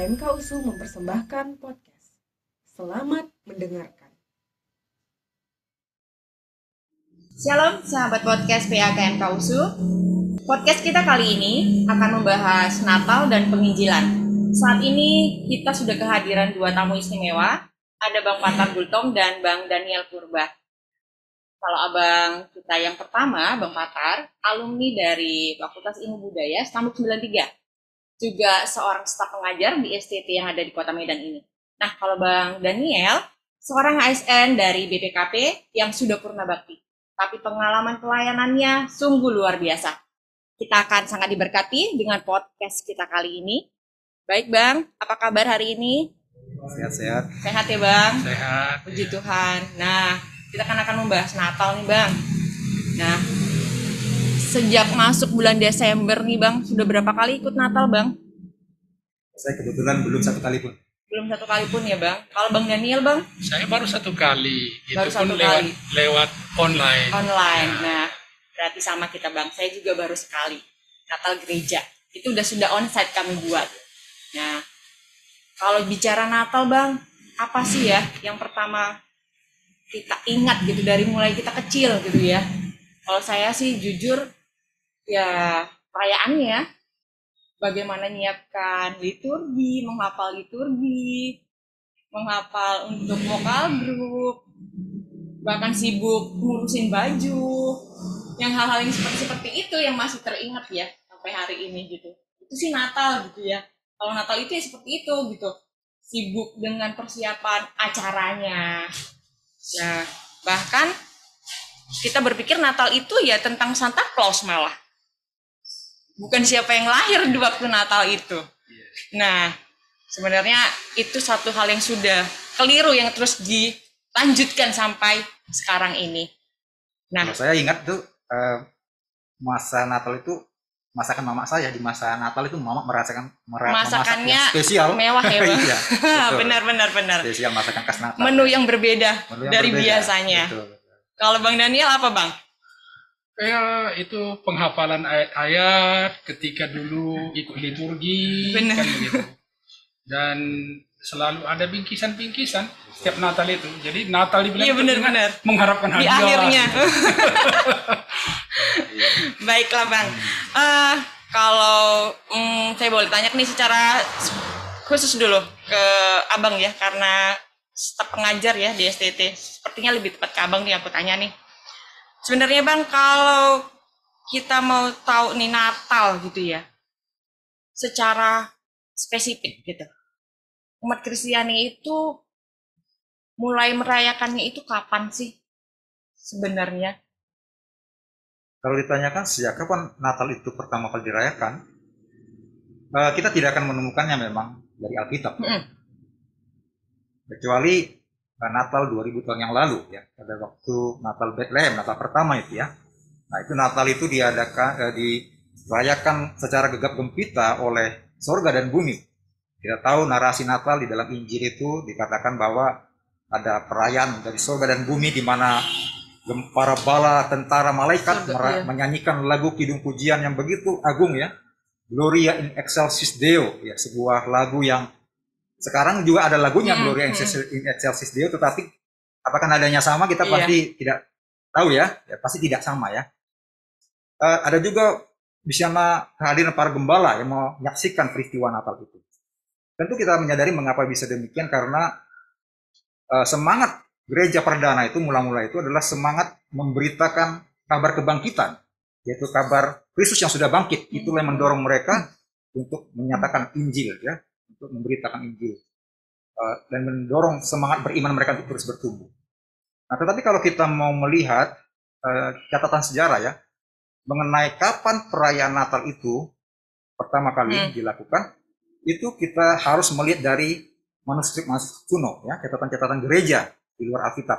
PAKMK USU mempersembahkan podcast. Selamat mendengarkan. Shalom sahabat podcast PAKMK USU. Podcast kita kali ini akan membahas Natal dan penginjilan. Saat ini kita sudah kehadiran dua tamu istimewa, ada Bang Patar Gultom dan Bang Daniel Purba. Kalau abang kita yang pertama, Bang Patar, alumni dari Fakultas Ilmu Budaya Stambuk 93. Juga seorang staf pengajar di STT yang ada di Kota Medan ini. Nah, kalau Bang Daniel, seorang ASN dari BPKP yang sudah purna bakti. Tapi pengalaman pelayanannya sungguh luar biasa. Kita akan sangat diberkati dengan podcast kita kali ini. Baik Bang, apa kabar hari ini? Sehat-sehat. Sehat ya Bang? Sehat. Puji Tuhan. Nah, kita akan membahas Natal nih Bang. Nah, sejak masuk bulan Desember nih Bang, sudah berapa kali ikut Natal Bang? Saya kebetulan belum satu kali pun. Belum satu kali pun ya Bang. Kalau Bang Daniel Bang? Saya baru satu kali, Baru itu pun satu kali. lewat online. Online. Nah, berarti sama kita Bang. Saya juga baru sekali Natal gereja. Itu sudah onsite kami buat. Nah, kalau bicara Natal Bang, apa sih ya yang pertama kita ingat gitu dari mulai kita kecil gitu ya? Kalau saya sih jujur ya perayaannya, bagaimana menyiapkan liturgi, menghafal liturgi, menghafal untuk vokal grup, bahkan sibuk ngurusin baju, yang hal-hal yang seperti itu yang masih teringat ya sampai hari ini gitu. Itu sih Natal gitu ya. Kalau Natal itu ya seperti itu gitu, sibuk dengan persiapan acaranya. Nah, bahkan kita berpikir Natal itu ya tentang Santa Claus malah. Bukan siapa yang lahir di waktu Natal itu. Nah, sebenarnya itu satu hal yang sudah keliru yang terus dilanjutkan sampai sekarang ini. Nah, Kalau saya ingat tuh masa Natal itu masakan mama saya. Di masa Natal itu mama merasakan masakannya spesial, mewah ya Bang. Iya, benar. spesial masakan khas Natal. Menu yang berbeda Menu yang dari berbeda. biasanya. Betul. Kalau Bang Daniel apa Bang? Ya, itu penghafalan ayat-ayat ketika dulu ikut liturgi, Benar. kan begitu. Dan selalu ada bingkisan-bingkisan setiap Natal itu. Jadi Natal dibilang Iya, itu dengan benar. mengharapkan Di hadiah. akhirnya. Baiklah Bang. Kalau saya boleh tanya nih secara khusus dulu ke Abang ya, karena staf pengajar ya di STT. Sepertinya lebih tepat ke Abang nih aku tanya nih. Sebenarnya Bang, kalau kita mau tahu nih Natal gitu ya, secara spesifik gitu, umat Kristiani itu mulai merayakannya itu kapan sih sebenarnya? Kalau ditanyakan sejak kapan Natal itu pertama kali dirayakan, kita tidak akan menemukannya memang dari Alkitab. Kecuali Natal 2000 tahun yang lalu ya, pada waktu Natal Bethlehem, Natal pertama itu ya. Nah, itu Natal itu dirayakan secara gegap gempita oleh sorga dan bumi. Kita tahu narasi Natal di dalam Injil itu dikatakan bahwa ada perayaan dari sorga dan bumi di mana para bala tentara malaikat menyanyikan lagu kidung pujian yang begitu agung ya. Gloria in excelsis Deo ya, sebuah lagu yang sekarang juga ada lagunya Gloria in excelsis Deo, tetapi apakah nadanya sama kita pasti tidak tahu ya, pasti tidak sama ya. Ada juga di sana kehadiran para gembala yang menyaksikan peristiwa Natal itu. Tentu kita menyadari mengapa bisa demikian, karena semangat gereja perdana itu mula-mula itu adalah semangat memberitakan kabar kebangkitan, yaitu kabar Kristus yang sudah bangkit. Itulah yang mendorong mereka untuk menyatakan Injil ya, untuk memberitakan Injil, dan mendorong semangat beriman mereka untuk terus bertumbuh. Nah, tetapi kalau kita mau melihat catatan sejarah ya mengenai kapan perayaan Natal itu pertama kali dilakukan, itu kita harus melihat dari manuskrip kuno ya, catatan-catatan gereja di luar Alkitab.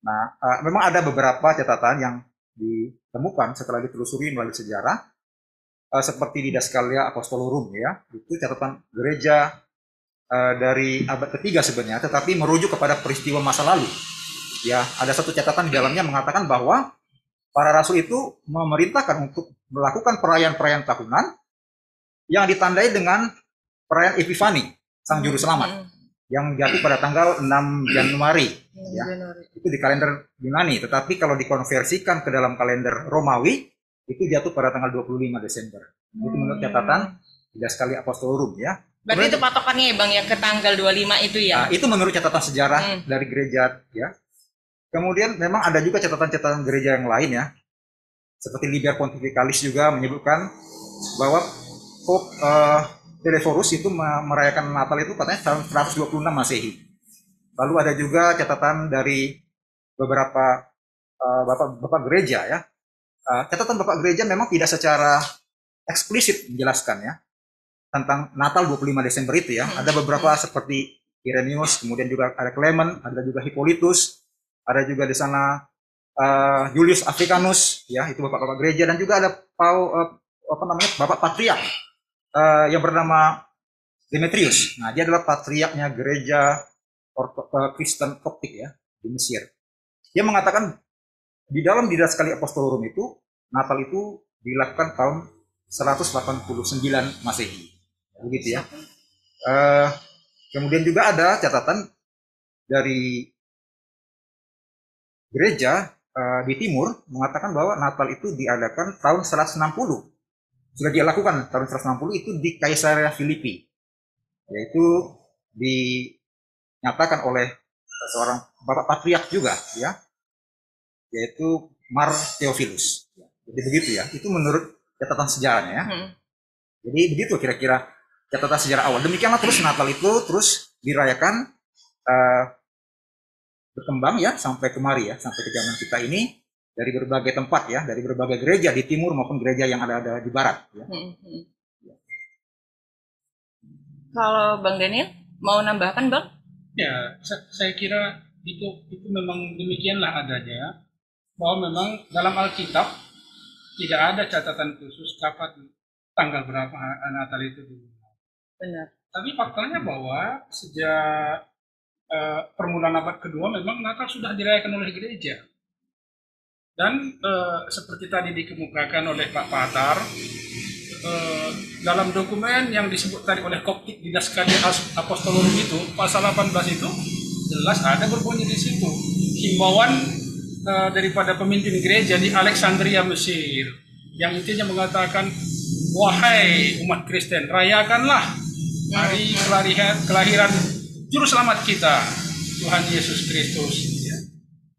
Nah, memang ada beberapa catatan yang ditemukan setelah ditelusuri melalui sejarah, seperti di Daskalia Apostolorum ya, itu catatan gereja dari abad ketiga sebenarnya, tetapi merujuk kepada peristiwa masa lalu. Ya, ada satu catatan di dalamnya mengatakan bahwa para rasul itu memerintahkan untuk melakukan perayaan-perayaan tahunan yang ditandai dengan perayaan Epifani, Sang Juru Selamat, yang jatuh pada tanggal 6 Januari. Ya. Itu di kalender Yunani, tetapi kalau dikonversikan ke dalam kalender Romawi, itu jatuh pada tanggal 25 Desember. Itu menurut catatan Didaskalia Apostolorum ya. Berarti itu patokannya ya Bang ya, ke tanggal 25 itu ya? Nah, itu menurut catatan sejarah dari gereja ya. Kemudian memang ada juga catatan-catatan gereja yang lain ya. Seperti Liber Pontificalis juga menyebutkan bahwa Pope Telephorus itu merayakan Natal itu katanya tahun 126 Masehi. Lalu ada juga catatan dari beberapa bapak gereja ya. Catatan bapak gereja memang tidak secara eksplisit menjelaskan ya tentang Natal 25 Desember itu ya. Ada beberapa seperti Irenaeus, kemudian juga ada Clement, ada juga Hippolytus, ada juga di sana Julius Africanus ya, itu bapak-bapak gereja, dan juga ada bapak patriark yang bernama Demetrius. Nah, dia adalah patriarknya gereja Kristen Koptik ya di Mesir. Dia mengatakan di dalam Didaskalia Apostolorum itu Natal itu dilakukan tahun 189 Masehi. Begitu ya. Kemudian juga ada catatan dari gereja di timur mengatakan bahwa Natal itu diadakan tahun 160. Sudah dia lakukan tahun 160 itu di Kaisarea Filipi, yaitu dinyatakan oleh seorang bapak patriark juga ya, yaitu Mar Theophilus. Jadi begitu ya, itu menurut catatan sejarahnya ya. Jadi begitu kira-kira catatan sejarah awal. Demikianlah terus Natal itu terus dirayakan berkembang ya sampai kemari ya, sampai ke zaman kita ini. Dari berbagai tempat ya, dari berbagai gereja di timur maupun gereja yang ada di barat. Ya. Kalau Bang Daniel mau nambahkan Bang? Ya, saya kira itu memang demikianlah adanya, bahwa memang dalam Alkitab tidak ada catatan khusus kapan tanggal berapa Natal itu dimulai. Benar. Tapi faktanya bahwa sejak permulaan abad kedua memang Natal sudah dirayakan oleh gereja. Dan seperti tadi dikemukakan oleh Pak Patar, dalam dokumen yang disebut tadi oleh Koptik Didaskalia Apostolorum itu, pasal 18 itu jelas ada berbunyi di situ himbauan daripada pemimpin gereja di Alexandria Mesir, yang intinya mengatakan, wahai umat Kristen, rayakanlah hari kelahiran Juru Selamat kita, Tuhan Yesus Kristus,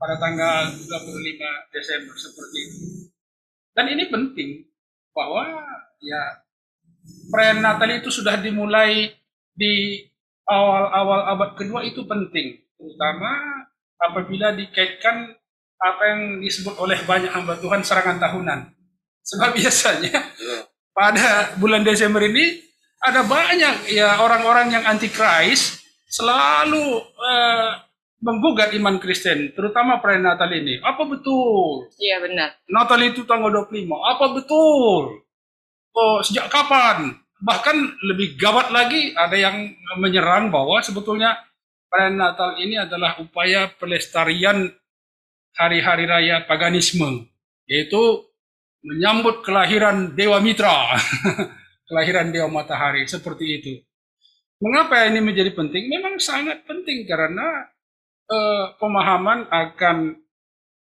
pada tanggal 25 Desember seperti itu. Dan ini penting bahwa ya perayaan Natal itu sudah dimulai di awal-awal abad kedua, itu penting, terutama apabila dikaitkan apa yang disebut oleh banyak hamba Tuhan serangan tahunan. Sebab biasanya pada bulan Desember ini ada banyak ya orang-orang yang antikris selalu menggugat iman Kristen, terutama perayaan Natal ini. Apa betul? Iya benar. Natal itu tanggal 25. Apa betul? Oh, sejak kapan? Bahkan lebih gawat lagi, ada yang menyerang bahwa sebetulnya perayaan Natal ini adalah upaya pelestarian hari-hari raya paganisme, yaitu menyambut kelahiran Dewa Mitra, kelahiran Dewa Matahari, seperti itu. Mengapa ini menjadi penting? Memang sangat penting karena pemahaman akan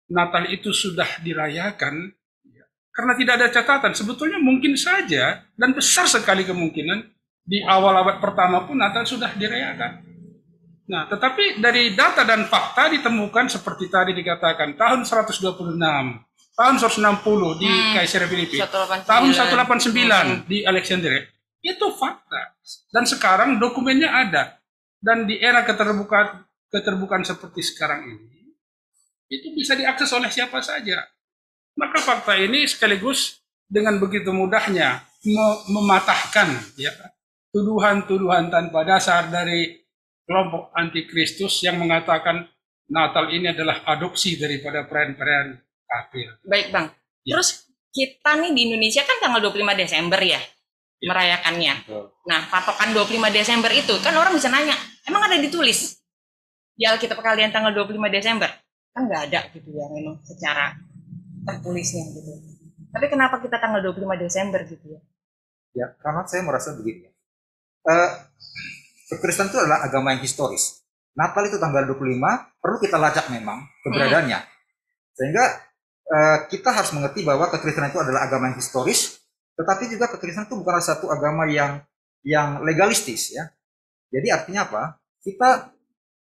Natal itu sudah dirayakan karena tidak ada catatan. Sebetulnya mungkin saja dan besar sekali kemungkinan di awal abad pertama pun Natal sudah dirayakan. Nah, tetapi dari data dan fakta ditemukan seperti tadi dikatakan tahun 126, tahun 160 di Kaisarea Filipi, tahun 189 di Alexandria. Itu fakta. Dan sekarang dokumennya ada. Dan di era keterbukaan seperti sekarang ini, itu bisa diakses oleh siapa saja. Maka fakta ini sekaligus dengan begitu mudahnya mematahkan ya, tuduhan-tuduhan tanpa dasar dari kelompok antikristus yang mengatakan Natal ini adalah adopsi daripada perayaan-perayaan kafir. Baik Bang, Ya. Terus kita nih di Indonesia kan tanggal 25 Desember ya merayakannya. Nah, patokan 25 Desember itu kan orang bisa nanya, emang ada ditulis di Alkitab kalian tanggal 25 Desember? Kan nggak ada gitu ya memang secara tertulisnya gitu. Tapi kenapa kita tanggal 25 Desember gitu ya? Ya, karena saya merasa begini. eh, Kekristenan itu adalah agama yang historis. Natal itu tanggal 25 perlu kita lacak memang keberadaannya. Sehingga kita harus mengerti bahwa kekristenan itu adalah agama yang historis, tetapi juga kekristenan itu bukanlah satu agama yang legalistis ya. Jadi artinya apa? Kita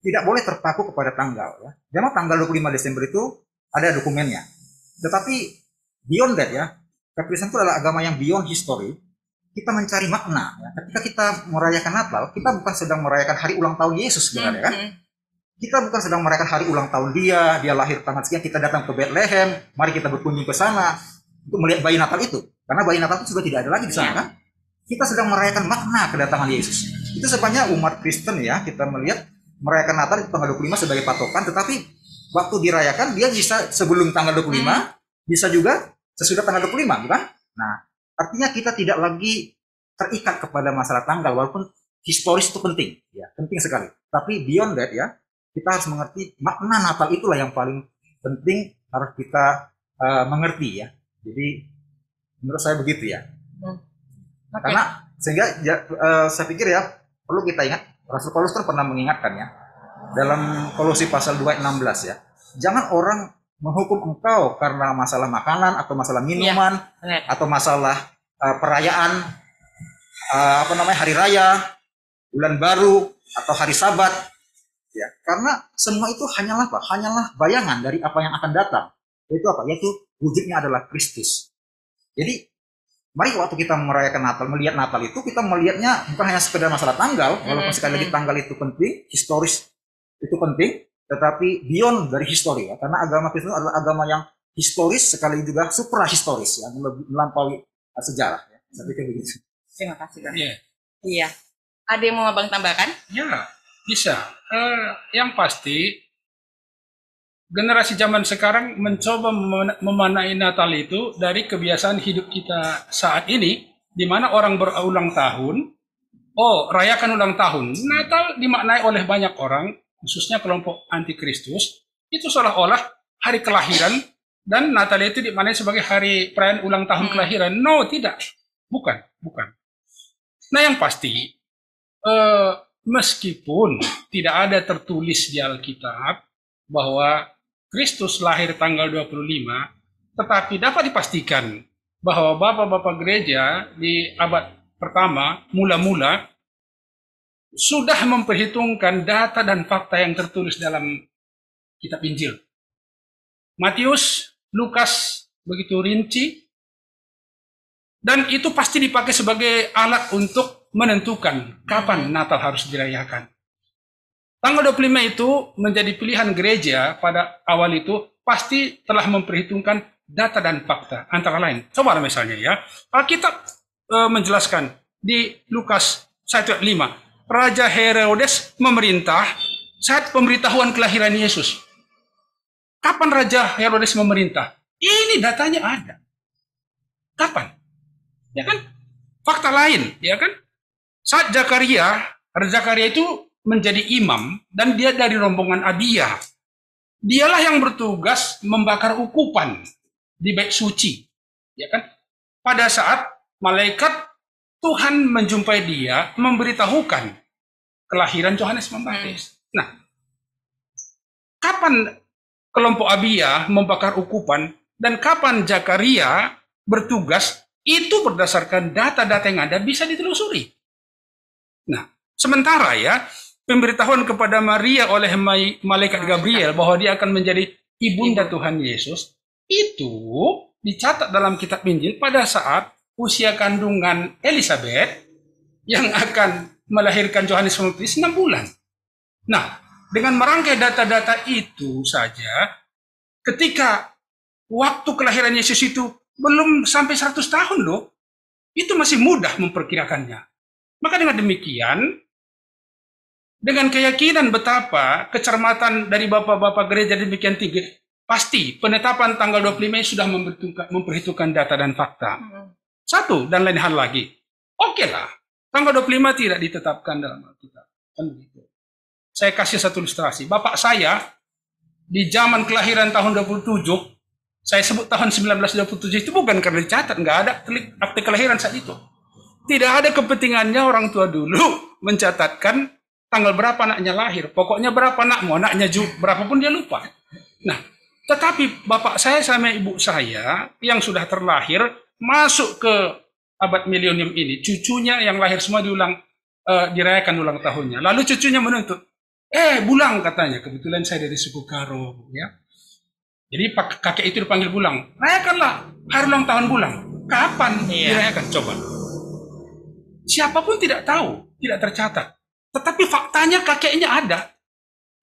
tidak boleh terpaku kepada tanggal ya. Memang tanggal 25 Desember itu ada dokumennya. Tetapi beyond that ya, kekristenan itu adalah agama yang beyond history. Kita mencari makna ya. Ketika kita merayakan Natal, kita bukan sedang merayakan hari ulang tahun Yesus sebenarnya kan? Kita bukan sedang merayakan hari ulang tahun dia lahir tanggal sekian, kita datang ke Bethlehem, mari kita berkunjung ke sana untuk melihat bayi Natal itu. Karena bayi Natal itu juga tidak ada lagi di sana kan? Kita sedang merayakan makna kedatangan Yesus. Itu sebabnya umat Kristen ya, kita merayakan Natal di tanggal 25 sebagai patokan, tetapi waktu dirayakan dia bisa sebelum tanggal 25, bisa juga sesudah tanggal 25, bukan? Nah, artinya kita tidak lagi terikat kepada masalah tanggal, walaupun historis itu penting, ya, penting sekali. Tapi beyond that ya, kita harus mengerti makna Natal itulah yang paling penting harus kita mengerti ya. Jadi menurut saya begitu ya. Karena sehingga ya, saya pikir ya perlu kita ingat, Rasul Paulus pernah mengingatkan ya dalam Kolose pasal 2:16 ya. Jangan orang menghukum engkau karena masalah makanan atau masalah minuman atau masalah perayaan hari raya, bulan baru atau hari Sabat. Ya, karena semua itu hanyalah apa? Hanyalah bayangan dari apa yang akan datang. Yaitu apa? Yaitu wujudnya adalah Kristus. Jadi, mari waktu kita merayakan Natal, melihat Natal itu, kita melihatnya bukan hanya sekedar masalah tanggal, walaupun sekali lagi tanggal itu penting, historis itu penting, tetapi beyond dari histori ya. Karena agama Kristen adalah agama yang historis, sekali juga suprahistoris ya, melampaui sejarah ya. Saya pikir begitu. Terima kasih, Bang. Iya. Ada yang mau Abang tambahkan? Ya, bisa. Yang pasti generasi zaman sekarang mencoba memaknai Natal itu dari kebiasaan hidup kita saat ini, di mana orang berulang tahun, rayakan ulang tahun. Natal dimaknai oleh banyak orang, khususnya kelompok antikristus, itu seolah-olah hari kelahiran, dan Natal itu dimaknai sebagai hari perayaan ulang tahun kelahiran. No, tidak. Bukan. Nah, yang pasti, meskipun tidak ada tertulis di Alkitab bahwa Kristus lahir tanggal 25, tetapi dapat dipastikan bahwa bapak-bapak gereja di abad pertama mula-mula sudah memperhitungkan data dan fakta yang tertulis dalam kitab Injil. Matius, Lukas begitu rinci, dan itu pasti dipakai sebagai alat untuk menentukan kapan Natal harus dirayakan. Tanggal 25 itu menjadi pilihan gereja pada awal itu pasti telah memperhitungkan data dan fakta. Antara lain, coba misalnya ya, Alkitab menjelaskan di Lukas 1:5, Raja Herodes memerintah saat pemberitahuan kelahiran Yesus. Kapan Raja Herodes memerintah? Ini datanya ada. Kapan? Ya kan? Fakta lain, ya kan? Saat Raja Zakaria itu menjadi imam dan dia dari rombongan Abia. Dialah yang bertugas membakar ukupan di bait suci, ya kan? Pada saat malaikat Tuhan menjumpai dia, memberitahukan kelahiran Yohanes Pembaptis. Nah, kapan kelompok Abia membakar ukupan dan kapan Zakaria bertugas, itu berdasarkan data-data yang ada bisa ditelusuri. Nah, sementara ya, pemberitahuan kepada Maria oleh malaikat Gabriel bahwa dia akan menjadi ibunda Tuhan Yesus, itu dicatat dalam kitab Injil pada saat usia kandungan Elizabeth yang akan melahirkan Yohanes Pembaptis 6 bulan. Nah, dengan merangkai data-data itu saja, ketika waktu kelahiran Yesus itu belum sampai 100 tahun loh, itu masih mudah memperkirakannya. Maka dengan demikian, dengan keyakinan betapa kecermatan dari bapak-bapak gereja demikian tinggi, pasti penetapan tanggal 25 sudah memperhitungkan data dan fakta. Satu dan lain hal lagi. Oke lah, tanggal 25 tidak ditetapkan dalam Alkitab. Kan begitu. Saya kasih satu ilustrasi. Bapak saya di zaman kelahiran tahun 27, saya sebut tahun 1927 itu bukan karena dicatat, nggak ada akte kelahiran saat itu. Tidak ada kepentingannya orang tua dulu mencatatkan tanggal berapa anaknya lahir. Pokoknya berapa anakmu, anaknya berapapun dia lupa. Nah, tetapi bapak saya sama ibu saya yang sudah terlahir masuk ke abad milenium ini, cucunya yang lahir semua dirayakan ulang tahunnya. Lalu cucunya menuntut, Bulang katanya, kebetulan saya dari suku Karo, ya. Jadi kakek itu dipanggil Bulang. Rayakanlah hari ulang tahun Bulang. Kapan dirayakan? Coba. Siapapun tidak tahu, tidak tercatat. Tetapi faktanya kakeknya ada.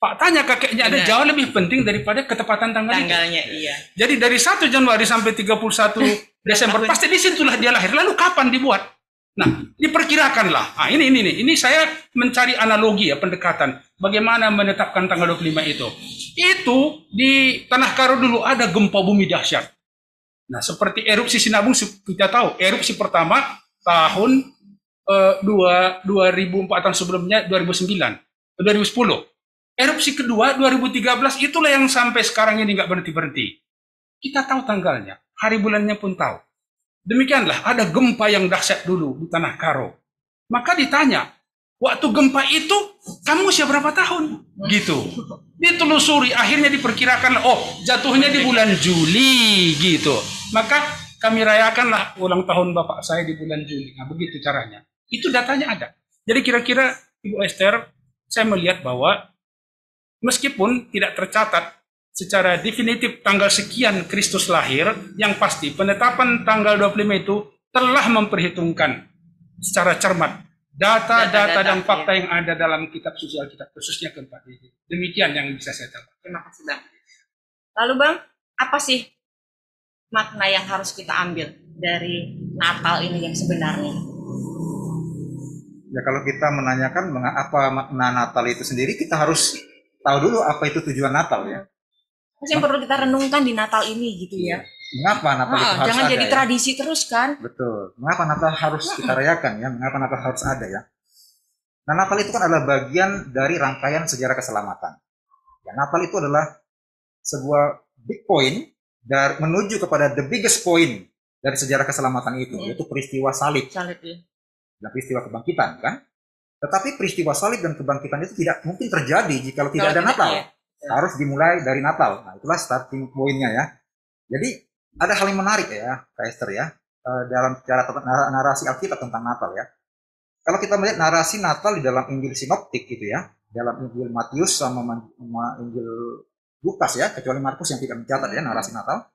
Faktanya kakeknya ada jauh lebih penting daripada ketepatan tanggalnya. Iya. Jadi dari 1 Januari sampai 31 Desember pasti disitulah dia lahir. Lalu kapan dibuat? Nah, diperkirakanlah. Nah, ini saya mencari analogi ya, pendekatan. Bagaimana menetapkan tanggal 25 itu. Itu di Tanah Karo dulu ada gempa bumi dahsyat. Nah, seperti erupsi Sinabung kita tahu, erupsi pertama tahun 2004 tahun sebelumnya 2010. Erupsi kedua 2013 itulah yang sampai sekarang ini nggak berhenti-berhenti. Kita tahu tanggalnya, hari bulannya pun tahu. Demikianlah ada gempa yang dahsyat dulu di Tanah Karo. Maka ditanya, waktu gempa itu kamu usia berapa tahun? Gitu. Ditelusuri, akhirnya diperkirakan, jatuhnya di bulan Juli gitu. Maka kami rayakanlah ulang tahun bapak saya di bulan Juli. Nah, begitu caranya. Itu datanya ada. Jadi kira-kira Ibu Esther, saya melihat bahwa meskipun tidak tercatat secara definitif tanggal sekian Kristus lahir, yang pasti penetapan tanggal 25 itu telah memperhitungkan secara cermat data-data dan fakta yang ada dalam kitab suci Alkitab, khususnya keempat ini. Demikian yang bisa saya tambahkan. Terima kasih Bang. Lalu Bang, apa sih makna yang harus kita ambil dari Natal ini yang sebenarnya? Ya, kalau kita menanyakan apa makna Natal itu sendiri, kita harus tahu dulu apa itu tujuan Natal ya. Yang perlu kita renungkan di Natal ini gitu ya. Mengapa Natal itu harus jangan ada, jadi tradisi terus kan? Betul. Mengapa Natal harus kita rayakan ya? Mengapa Natal harus ada ya? Nah, Natal itu kan adalah bagian dari rangkaian sejarah keselamatan. Ya, Natal itu adalah sebuah big point menuju kepada the biggest point dari sejarah keselamatan itu, yaitu peristiwa salib. Salib ya. Dan peristiwa kebangkitan kan. Tetapi peristiwa salib dan kebangkitan itu tidak mungkin terjadi jika tidak ada Natal. Ya. Harus dimulai dari Natal. Nah, itulah starting point-nya ya. Jadi ada hal yang menarik ya, Kak Esther ya, dalam cara narasi Alkitab tentang Natal ya. Kalau kita melihat narasi Natal di dalam Injil Sinoptik gitu ya, dalam Injil Matius sama Injil Lukas ya, kecuali Markus yang tidak mencatat ya narasi Natal.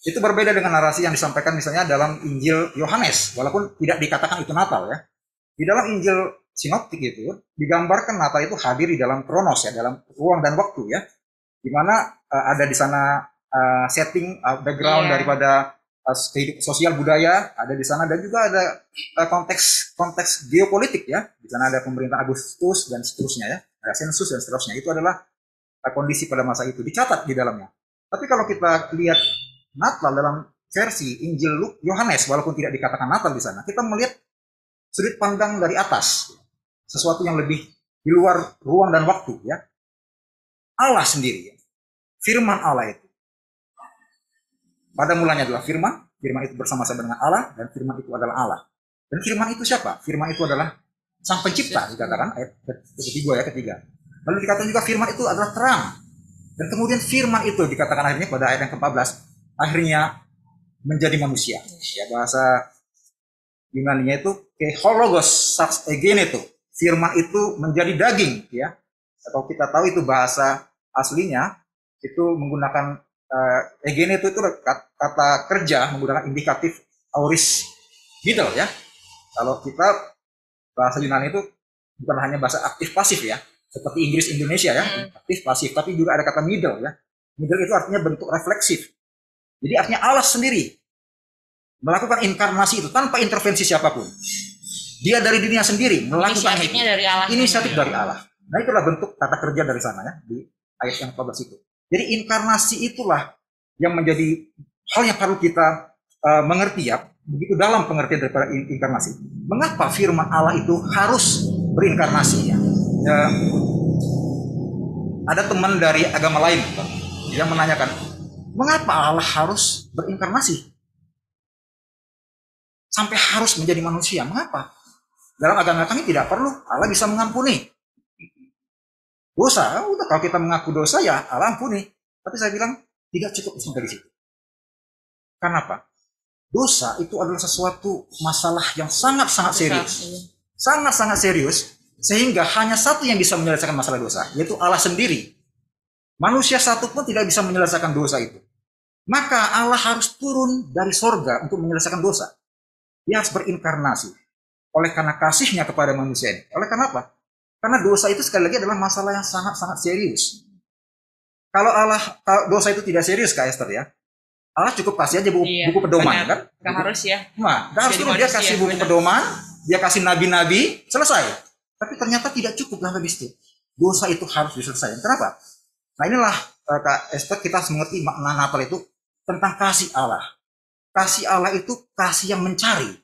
Itu berbeda dengan narasi yang disampaikan misalnya dalam Injil Yohanes, walaupun tidak dikatakan itu Natal ya. Di dalam Injil Sinoptik itu digambarkan Natal itu hadir di dalam kronos ya, dalam ruang dan waktu ya, di mana ada di sana setting background daripada kehidupan sosial budaya ada di sana, dan juga ada konteks geopolitik ya. Di sana ada pemerintahan Agustus dan seterusnya ya, ada sensus dan seterusnya. Itu adalah kondisi pada masa itu dicatat di dalamnya. Tapi kalau kita lihat Natal dalam versi Injil Yohanes, walaupun tidak dikatakan Natal di sana, kita melihat sudut pandang dari atas, sesuatu yang lebih di luar ruang dan waktu ya. Allah sendiri, firman Allah itu. Pada mulanya adalah firman itu bersama-sama dengan Allah, dan firman itu adalah Allah. Dan firman itu siapa? Firman itu adalah Sang Pencipta, dikatakan ayat ketiga. Lalu dikatakan juga firman itu adalah terang. Dan kemudian firman itu dikatakan akhirnya pada ayat yang ke-14, akhirnya menjadi manusia. Ya, bahasa Yunaninya itu hologos sax egen itu. Firman itu menjadi daging ya. Kalau kita tahu itu bahasa aslinya itu menggunakan egen itu kata kerja menggunakan indikatif aorist middle ya. Kalau kita bahasa Yunani itu bukan hanya bahasa aktif pasif ya, seperti Inggris Indonesia ya, aktif pasif, tapi juga ada kata middle ya. Middle itu artinya bentuk refleksif. Jadi artinya Allah sendiri melakukan inkarnasi itu tanpa intervensi siapapun. Dia dari dunia sendiri melakukan inisiatifnya dari Allah. Inisiatif dari Allah. Nah, itulah bentuk kata kerja dari sana ya, di ayat yang 14 itu. Jadi inkarnasi itulah yang menjadi hal yang perlu kita mengerti ya, begitu dalam pengertian daripada inkarnasi. Mengapa firman Allah itu harus berinkarnasi ya? Ada teman dari agama lain yang menanyakan, mengapa Allah harus berinkarnasi? sampai harus menjadi manusia. Mengapa? Dalam agama kami tidak perlu, Allah bisa mengampuni. Dosa, udah kalau kita mengaku dosa ya Allah ampuni. Tapi saya bilang tidak cukup sampai di situ. Karena apa? Dosa itu adalah sesuatu masalah yang sangat-sangat serius. Sangat-sangat serius. Sehingga hanya satu yang bisa menyelesaikan masalah dosa, yaitu Allah sendiri. Manusia satu pun tidak bisa menyelesaikan dosa itu. Maka Allah harus turun dari sorga untuk menyelesaikan dosa. Dia harus berinkarnasi. Oleh karena kasihnya kepada manusia ini. Oleh karena apa? Karena dosa itu sekali lagi adalah masalah yang sangat-sangat serius. Kalau dosa itu tidak serius, Kak Esther ya, Allah cukup kasih aja buku pedoman, kan? Gak harus ya. Nah, gak harus dia kasih buku pedoman, dia kasih nabi-nabi, selesai. Tapi ternyata tidak cukup sampai di situ. Dosa itu harus diselesaikan. Kenapa? Nah inilah Kak Esther, kita harus mengerti makna Natal itu tentang kasih Allah. Kasih Allah itu kasih yang mencari.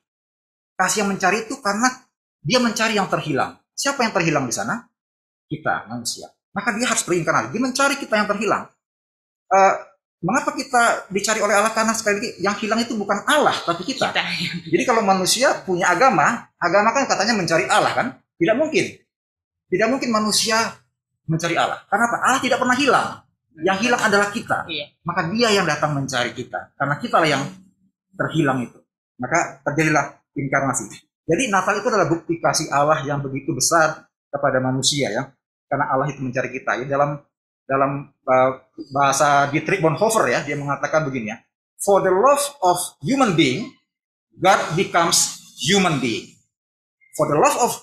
Kasih yang mencari itu karena dia mencari yang terhilang. Siapa yang terhilang di sana? Kita, manusia. Maka dia harus berinkarnasi. Dia mencari kita yang terhilang. Mengapa kita dicari oleh Allah? Karena sekali lagi yang hilang itu bukan Allah, tapi kita. Jadi kalau manusia punya agama kan katanya mencari Allah kan? Tidak mungkin. Tidak mungkin manusia mencari Allah. Karena apa? Allah tidak pernah hilang. Yang hilang adalah kita. Maka dia yang datang mencari kita. Karena kita lah yang terhilang itu. Maka terjadilah inkarnasi. Jadi Natal itu adalah bukti kasih Allah yang begitu besar kepada manusia ya. Karena Allah itu mencari kita. Ya, dalam bahasa Dietrich Bonhoeffer ya, dia mengatakan begini ya. For the love of human being, God becomes human being. For the love of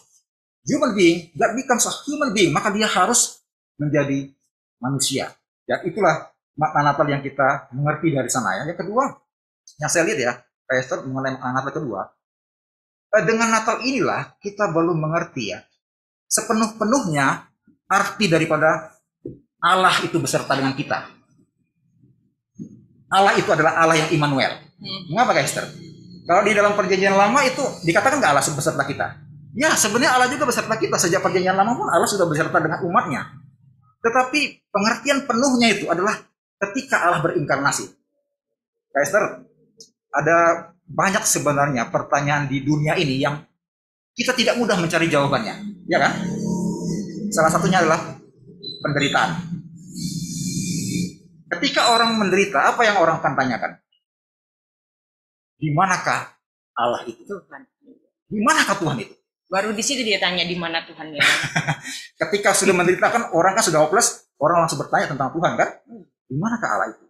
human being, God becomes a human being. Maka dia harus menjadi manusia. Ya, itulah makna Natal yang kita mengerti dari sana ya. Yang kedua, yang saya lihat ya, Pastor mengenai makna Natal kedua, dengan Natal inilah kita baru mengerti ya, sepenuh-penuhnya arti daripada Allah itu beserta dengan kita. Allah itu adalah Allah yang Immanuel. Mengapa Esther? Kalau di dalam perjanjian lama itu dikatakan nggak Allah beserta kita. Ya sebenarnya Allah juga beserta kita. Sejak perjanjian lama pun Allah sudah beserta dengan umatnya. Tetapi pengertian penuhnya itu adalah ketika Allah berinkarnasi. Esther, ada banyak sebenarnya pertanyaan di dunia ini yang kita tidak mudah mencari jawabannya, ya kan? Salah satunya adalah penderitaan. Ketika orang menderita, apa yang orang akan tanyakan? Di manakah Allah itu? Tuhan. Di manakah Tuhan itu? Baru di situ dia tanya di mana Tuhan ya. Ketika sudah menderita kan orang kan sudah hopeless, orang langsung bertanya tentang Tuhan kan? Di manakah Allah itu?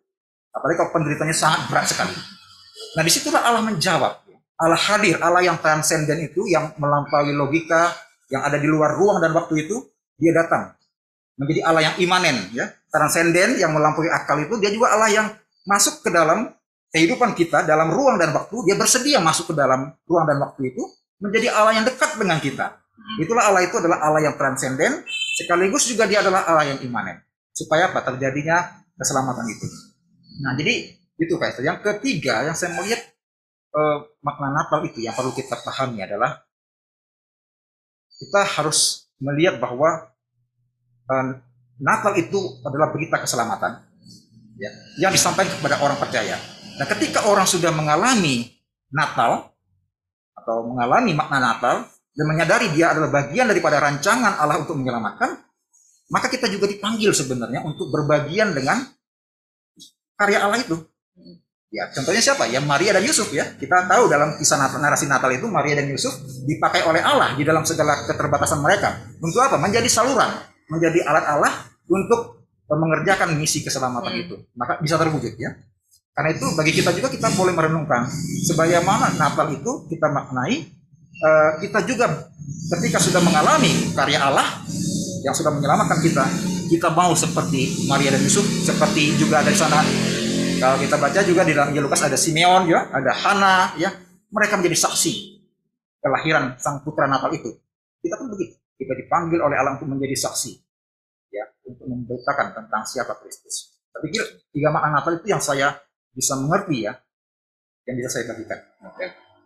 Apalagi kalau penderitanya sangat berat sekali. Nah disitulah Allah menjawab. Allah hadir, Allah yang transenden itu, yang melampaui logika, yang ada di luar ruang dan waktu itu, dia datang. Menjadi Allah yang imanen, ya, transenden yang melampaui akal itu, dia juga Allah yang masuk ke dalam kehidupan kita, dalam ruang dan waktu, dia bersedia masuk ke dalam ruang dan waktu itu, menjadi Allah yang dekat dengan kita. Itulah Allah itu adalah Allah yang transenden, sekaligus juga dia adalah Allah yang imanen. Supaya apa? Terjadinya keselamatan itu. Nah, jadi itu Kak. Yang ketiga, yang saya melihat makna Natal itu yang perlu kita pahami adalah kita harus melihat bahwa Natal itu adalah berita keselamatan ya, yang disampaikan kepada orang percaya. Nah, ketika orang sudah mengalami Natal atau mengalami makna Natal dan menyadari dia adalah bagian daripada rancangan Allah untuk menyelamatkan, maka kita juga dipanggil sebenarnya untuk berbagian dengan karya Allah itu. Ya, contohnya siapa? Ya Maria dan Yusuf ya. Kita tahu dalam kisah narasi Natal itu Maria dan Yusuf dipakai oleh Allah di dalam segala keterbatasan mereka. Untuk apa? Menjadi saluran, menjadi alat Allah untuk mengerjakan misi keselamatan itu. Maka bisa terwujud ya. Karena itu bagi kita juga kita boleh merenungkan sebagaimana Natal itu kita maknai kita juga ketika sudah mengalami karya Allah yang sudah menyelamatkan kita mau seperti Maria dan Yusuf, seperti juga dari sana. Kalau kita baca juga di dalam Injil Lukas ada Simeon ya, ada Hana ya, mereka menjadi saksi kelahiran sang putra Natal itu. Kita pun begitu, kita dipanggil oleh Allah untuk menjadi saksi ya, untuk memberitakan tentang siapa Kristus. Saya pikir tiga makna Natal itu yang saya bisa mengerti ya, yang bisa saya bagikan.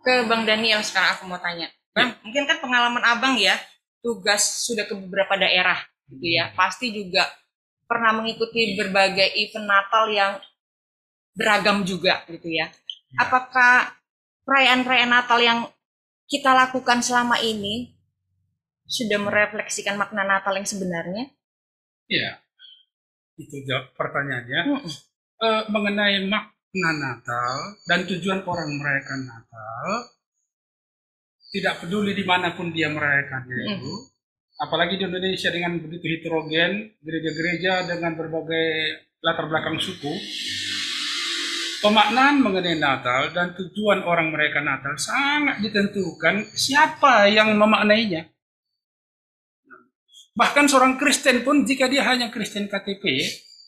Ke Bang Daniel sekarang aku mau tanya, Bang, mungkin kan pengalaman Abang ya, tugas sudah ke beberapa daerah gitu ya, pasti juga pernah mengikuti berbagai event Natal yang beragam juga gitu ya. Apakah perayaan-perayaan Natal yang kita lakukan selama ini sudah merefleksikan makna Natal yang sebenarnya? Iya, itu jawab pertanyaannya. Mengenai makna Natal dan tujuan orang merayakan Natal, tidak peduli dimanapun dia merayakannya itu, apalagi di Indonesia dengan begitu heterogen, gereja-gereja dengan berbagai latar belakang suku, pemaknaan mengenai Natal dan tujuan orang merayakan Natal sangat ditentukan siapa yang memaknainya. Bahkan seorang Kristen pun jika dia hanya Kristen KTP,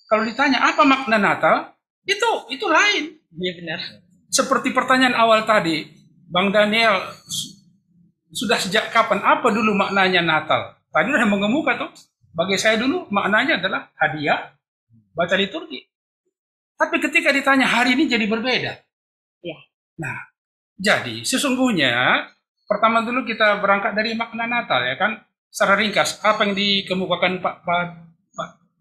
kalau ditanya apa makna Natal, itu lain. Iya benar. Seperti pertanyaan awal tadi, Bang Daniel, sudah sejak kapan, apa dulu maknanya Natal? Tadi udah mengemuka tuh. Bagi saya dulu maknanya adalah hadiah, baca liturgi. Tapi ketika ditanya hari ini jadi berbeda. Ya. Nah, jadi sesungguhnya pertama dulu kita berangkat dari makna Natal ya kan. Secara ringkas, apa yang dikemukakan Pak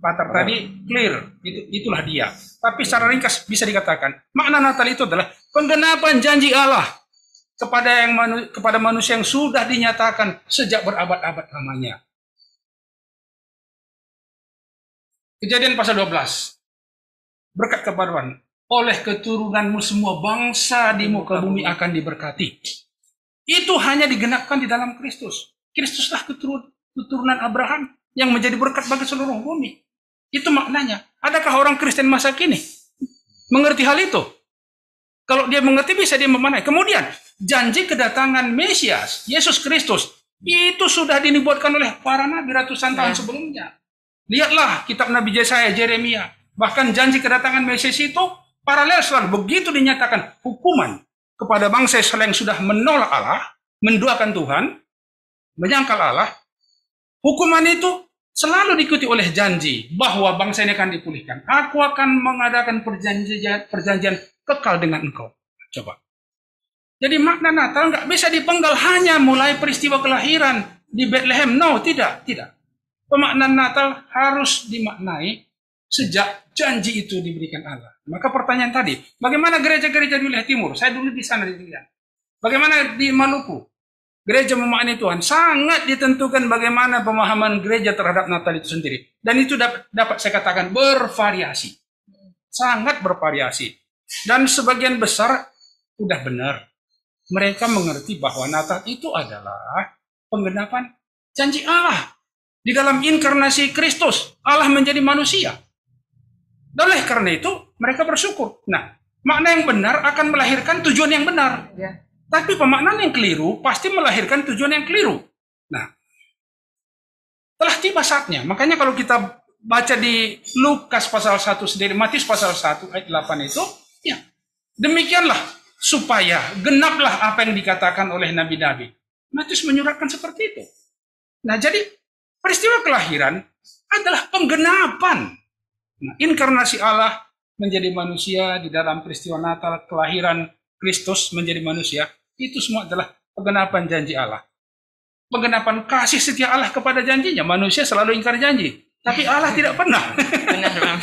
Patar tadi clear, itulah dia. Tapi secara ringkas bisa dikatakan, makna Natal itu adalah penggenapan janji Allah kepada manusia yang sudah dinyatakan sejak berabad-abad lamanya. Kejadian pasal 12. Berkat kebaruan, oleh keturunanmu semua bangsa di muka bumi akan diberkati. Itu hanya digenapkan di dalam Kristus. Kristuslah keturunan Abraham yang menjadi berkat bagi seluruh bumi. Itu maknanya. Adakah orang Kristen masa kini mengerti hal itu? Kalau dia mengerti bisa dia memaknai. Kemudian janji kedatangan Mesias, Yesus Kristus, itu sudah dinubuatkan oleh para nabi ratusan tahun sebelumnya. Lihatlah kitab Nabi Yesaya, Yeremia. Bahkan janji kedatangan Mesias itu paralel selalu. Begitu dinyatakan hukuman kepada bangsa Israel yang sudah menolak Allah, menduakan Tuhan, menyangkal Allah, hukuman itu selalu diikuti oleh janji bahwa bangsa ini akan dipulihkan. Aku akan mengadakan perjanjian kekal dengan engkau. Coba. Jadi makna Natal nggak bisa dipenggal hanya mulai peristiwa kelahiran di Bethlehem. No, tidak. Pemaknaan Natal harus dimaknai sejak janji itu diberikan Allah. Maka pertanyaan tadi, bagaimana gereja-gereja di wilayah timur? Saya dulu di sana di Dilian. Bagaimana di Maluku? Gereja memaknai Tuhan sangat ditentukan bagaimana pemahaman gereja terhadap Natal itu sendiri. Dan itu dapat saya katakan bervariasi. Sangat bervariasi. Dan sebagian besar sudah benar. Mereka mengerti bahwa Natal itu adalah penggenapan janji Allah. Di dalam inkarnasi Kristus, Allah menjadi manusia. Dan oleh karena itu, mereka bersyukur. Nah, makna yang benar akan melahirkan tujuan yang benar. Ya. Tapi pemaknaan yang keliru pasti melahirkan tujuan yang keliru. Nah, telah tiba saatnya. Makanya kalau kita baca di Lukas pasal 1 sendiri, Matius pasal 1 ayat 8 itu, ya, demikianlah supaya genaplah apa yang dikatakan oleh nabi-nabi. Matius menyuratkan seperti itu. Nah, jadi peristiwa kelahiran adalah penggenapan. Nah, inkarnasi Allah menjadi manusia di dalam peristiwa Natal, kelahiran Kristus menjadi manusia, itu semua adalah penggenapan janji Allah. Penggenapan kasih setia Allah kepada janjinya. Manusia selalu ingkar janji, tapi Allah tidak pernah. Benar, Bang.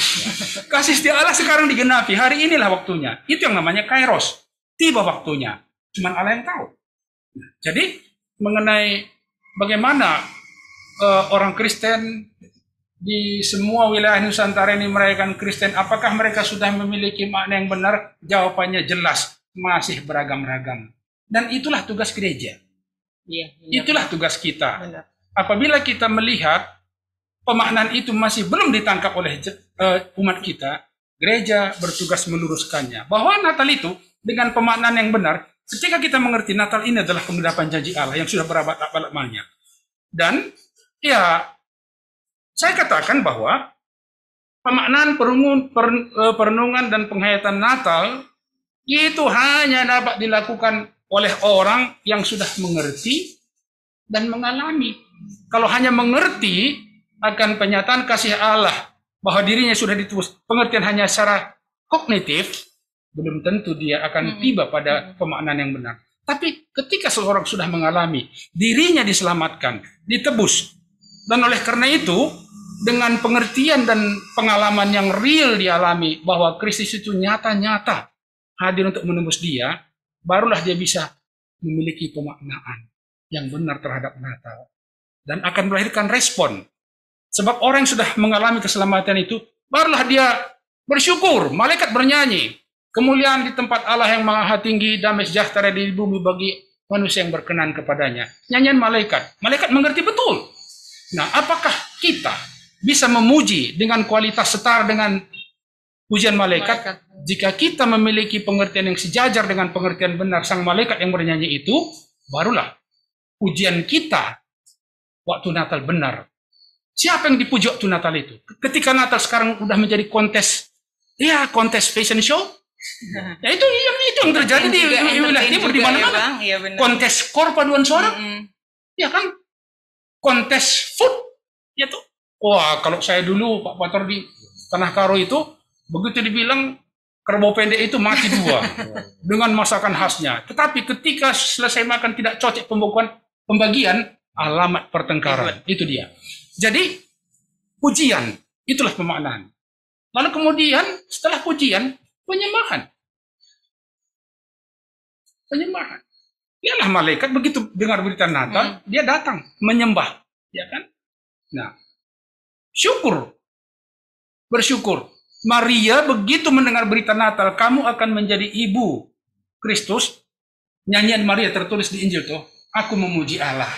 Kasih setia Allah sekarang digenapi. Hari inilah waktunya. Itu yang namanya kairos. Tiba waktunya. Cuman Allah yang tahu. Nah, jadi mengenai bagaimana orang Kristen di semua wilayah Nusantara ini merayakan Kristen, apakah mereka sudah memiliki makna yang benar? Jawabannya jelas, masih beragam-ragam. Dan itulah tugas gereja. Iya, Itulah tugas kita. benar. Apabila kita melihat pemaknaan itu masih belum ditangkap oleh umat kita, gereja bertugas meluruskannya. Bahwa Natal itu dengan pemaknaan yang benar, ketika kita mengerti Natal ini adalah penggenapan janji Allah yang sudah berabad-abad lamanya. Dan ya, saya katakan bahwa pemaknaan perenungan dan penghayatan Natal itu hanya dapat dilakukan oleh orang yang sudah mengerti dan mengalami. Kalau hanya mengerti akan penyataan kasih Allah bahwa dirinya sudah ditebus, pengertian hanya secara kognitif, belum tentu dia akan tiba pada pemaknaan yang benar. Tapi ketika seseorang sudah mengalami, dirinya diselamatkan, ditebus, dan oleh karena itu, dengan pengertian dan pengalaman yang real dialami bahwa Kristus itu nyata-nyata hadir untuk menembus dia, barulah dia bisa memiliki pemaknaan yang benar terhadap Natal. Dan akan melahirkan respon. Sebab orang yang sudah mengalami keselamatan itu, barulah dia bersyukur, malaikat bernyanyi. Kemuliaan di tempat Allah yang maha tinggi, damai sejahtera di bumi bagi manusia yang berkenan kepadanya. Nyanyian malaikat. Malaikat mengerti betul. Nah, apakah kita bisa memuji dengan kualitas setara dengan pujian malaikat? Jika kita memiliki pengertian yang sejajar dengan pengertian benar sang malaikat yang bernyanyi itu, barulah pujian kita waktu Natal benar. Siapa yang dipuji waktu Natal itu? Ketika Natal sekarang udah menjadi kontes fashion show, ya itu yang terjadi di wilayah timur di mana-mana. Ya, kontes skor paduan suara, ya kan? Kontes food, ya tuh. Wah, kalau saya dulu Pak Pator di Tanah Karo itu, begitu dibilang kerbau pendek itu mati 2 dengan masakan khasnya. Tetapi ketika selesai makan tidak cocok pembagian, alamat pertengkaran. Itu dia. Jadi pujian itulah pemaknaan. Lalu kemudian setelah pujian penyembahan. Ialah malaikat begitu dengar berita Natal, dia datang menyembah, ya kan? Nah, bersyukur. Maria begitu mendengar berita Natal, kamu akan menjadi ibu Kristus. Nyanyian Maria tertulis di Injil tuh, aku memuji Allah.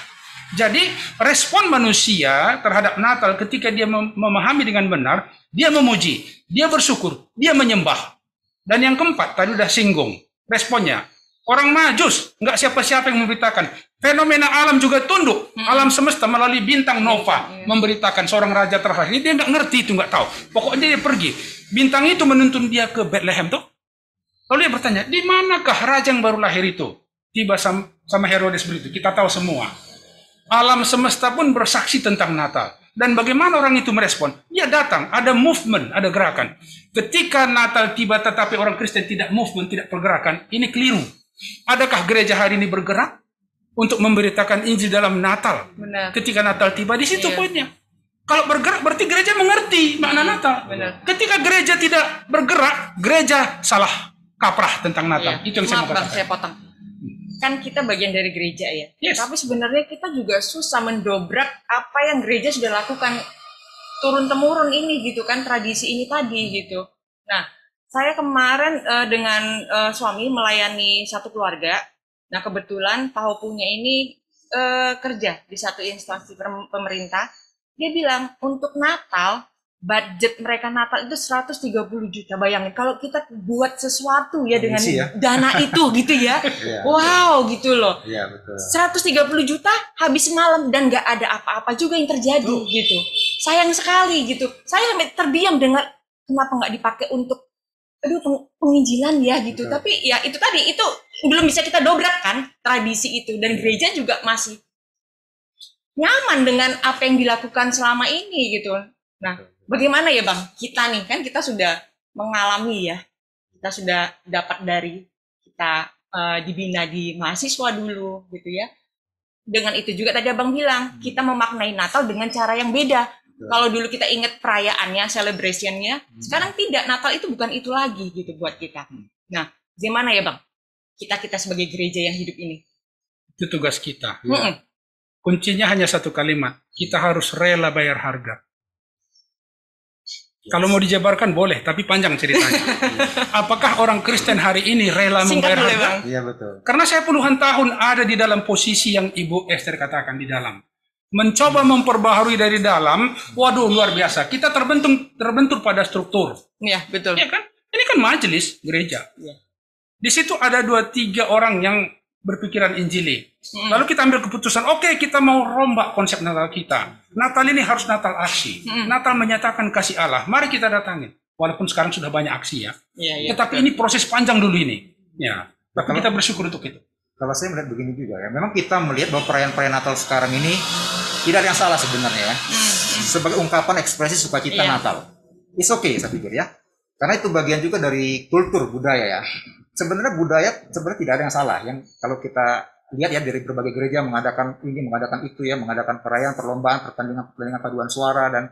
Jadi respon manusia terhadap Natal ketika dia memahami dengan benar, dia memuji, dia bersyukur, dia menyembah. Dan yang keempat, tadi udah singgung, responnya. Orang Majus, nggak siapa-siapa yang memberitakan. Fenomena alam juga tunduk. Alam semesta melalui bintang nova memberitakan seorang raja terlahir. Dia nggak ngerti itu, nggak tahu. Pokoknya dia pergi. Bintang itu menuntun dia ke Bethlehem tuh. Lalu dia bertanya, di manakah raja yang baru lahir itu? Tiba sama Herodes begitu. Kita tahu semua. Alam semesta pun bersaksi tentang Natal. Dan bagaimana orang itu merespon? Dia datang, ada movement, ada gerakan. Ketika Natal tiba tetapi orang Kristen tidak movement, tidak pergerakan, ini keliru. Adakah gereja hari ini bergerak untuk memberitakan Injil dalam Natal? Benar. Ketika Natal tiba, di situ poinnya. Kalau bergerak berarti gereja mengerti makna Natal. Benar. Ketika gereja tidak bergerak, gereja salah kaprah tentang Natal. Itu yang saya mau katakan. Saya potong. Kan kita bagian dari gereja ya. Yes. Tapi sebenarnya kita juga susah mendobrak apa yang gereja sudah lakukan turun-temurun ini gitu kan, tradisi ini tadi gitu. Nah, saya kemarin dengan suami melayani satu keluarga. Nah, kebetulan Pak Hopunya ini kerja di satu instansi pemerintah. Dia bilang untuk Natal budget mereka Natal itu 130 juta. Bayangin kalau kita buat sesuatu ya dengan dana itu gitu ya. Wow gitu loh. Iya, betul. 130 juta habis malam dan nggak ada apa-apa juga yang terjadi gitu. Sayang sekali gitu. Saya sampai terdiam dengar kenapa nggak dipakai untuk penginjilan ya gitu. Betul. Tapi ya itu tadi, itu belum bisa kita dobrak kan tradisi itu. Dan gereja juga masih nyaman dengan apa yang dilakukan selama ini gitu. Nah, bagaimana ya Bang? Kita nih kan kita sudah mengalami ya. Kita sudah dapat dari kita dibina di mahasiswa dulu gitu ya. Dengan itu juga tadi Abang bilang, kita memaknai Natal dengan cara yang beda. Kalau dulu kita ingat perayaannya, celebrationnya, sekarang tidak. Natal itu bukan itu lagi gitu buat kita. Nah, gimana ya Bang? Kita sebagai gereja yang hidup ini. Itu tugas kita. Kuncinya hanya satu kalimat. Kita harus rela bayar harga. Kalau mau dijabarkan boleh, tapi panjang ceritanya. Apakah orang Kristen hari ini rela membayar harga? Iya, betul. Karena saya puluhan tahun ada di dalam posisi yang Ibu Esther katakan di dalam. Mencoba memperbaharui dari dalam, waduh luar biasa. Kita terbentur pada struktur. Iya, betul. Ya kan? Ini kan majelis gereja. Ya. Di situ ada 2-3 orang yang berpikiran Injili. Lalu kita ambil keputusan, oke, kita mau rombak konsep Natal kita. Natal ini harus Natal aksi. Natal menyatakan kasih Allah. Mari kita datangin. Walaupun sekarang sudah banyak aksi ya. Tetapi ini proses panjang dulu ini. Ya. Tapi kita bersyukur untuk itu. Kalau saya melihat begini juga ya, memang kita melihat bahwa perayaan-perayaan Natal sekarang ini tidak ada yang salah sebenarnya ya. Sebagai ungkapan ekspresi sukacita Natal. It's okay saya pikir ya. Karena itu bagian juga dari kultur budaya ya. Sebenarnya budaya sebenarnya tidak ada yang salah. Yang kalau kita lihat ya dari berbagai gereja mengadakan ini, mengadakan itu ya, mengadakan perayaan, perlombaan, pertandingan paduan suara dan